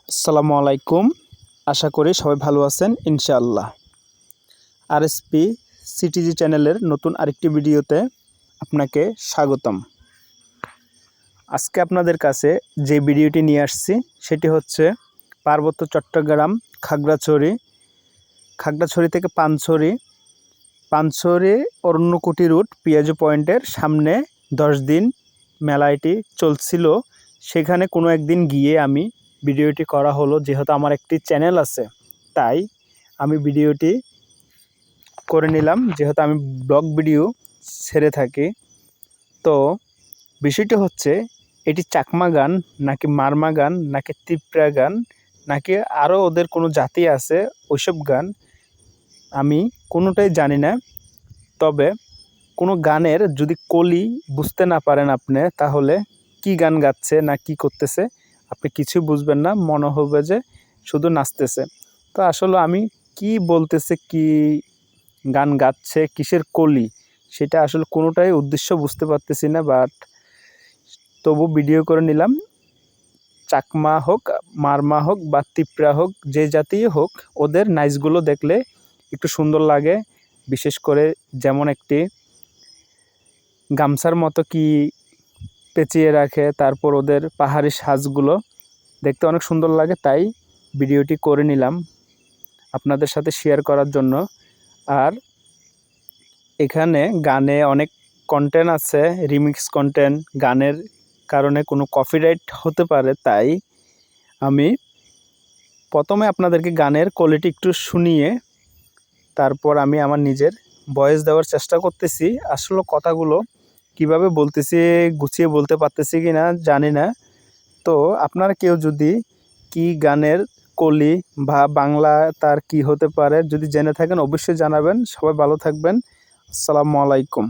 আসসালামু আলাইকুম। আশা করি সবাই ভালো আছেন ইনশাআল্লাহ। আরএসপি সিটিজি চ্যানেলের নতুন আরেকটি ভিডিওতে আপনাকে স্বাগতম। আজকে আপনাদের কাছে যে ভিডিওটি নিয়ে আসছি সেটি হচ্ছে পার্বত্য চট্টগ্রাম খাগড়াছড়ি থেকে পানছড়ি অরণ্যকুটি রুট পিয়াজু পয়েন্টের সামনে 10 দিন মেলাটি চলছিল। সেখানে কোনো একদিন গিয়ে আমি ভিডিওটি করা হলো। যেহেতু আমার একটি চ্যানেল আছে তাই আমি ভিডিওটি করে নিলাম, যেহেতু আমি ব্লগ ভিডিও ছেড়ে থাকি। তো বিষয়টি হচ্ছে এটি চাকমা গান নাকি মারমা গান নাকি তিপ্রা গান নাকি আরও ওদের কোনো জাতি আছে ওইসব গান আমি কোনোটাই জানি না। তবে কোনো গানের যদি কলি বুঝতে না পারেন আপনি, তাহলে কি গান গাচ্ছে না কি করতেছে আপনি কিছু বুঝবেন না, মনে হবে যে শুধু নাচতেছে। তো আসলে আমি কি বলতেছে, কি গান গাচ্ছে, কিসের কলি, সেটা আসলে কোনোটাই উদ্দেশ্য বুঝতে পারতেছি না। বাট তবু ভিডিও করে নিলাম। চাকমা হোক, মারমা হোক বা তিপ্রা হোক, যে জাতীয় হোক, ওদের নাচগুলো দেখলে একটু সুন্দর লাগে। বিশেষ করে যেমন একটি গামছার মতো কি পেঁচিয়ে রাখে, তারপর ওদের পাহাড়ি সাজগুলো দেখতে অনেক সুন্দর লাগে। তাই ভিডিওটি করে নিলাম আপনাদের সাথে শেয়ার করার জন্য। আর এখানে গানে অনেক কন্টেন্ট আছে, রিমিক্স কন্টেন্ট, গানের কারণে কোনো কপিরাইট হতে পারে। তাই আমি প্রথমে আপনাদেরকে গানের কোয়ালিটি একটু শুনিয়ে তারপর আমি আমার নিজের ভয়েস দেওয়ার চেষ্টা করতেছি। আসলে কথাগুলো কিভাবে বলতেছি, গুছিয়ে বলতে পারতেছি কি না জানি না। তো আপনারা কেউ যদি কি গানের কলি বা বাংলা তার কি হতে পারে যদি জেনে থাকেন অবশ্যই জানাবেন। সবাই ভালো থাকবেন। আসসালামু আলাইকুম।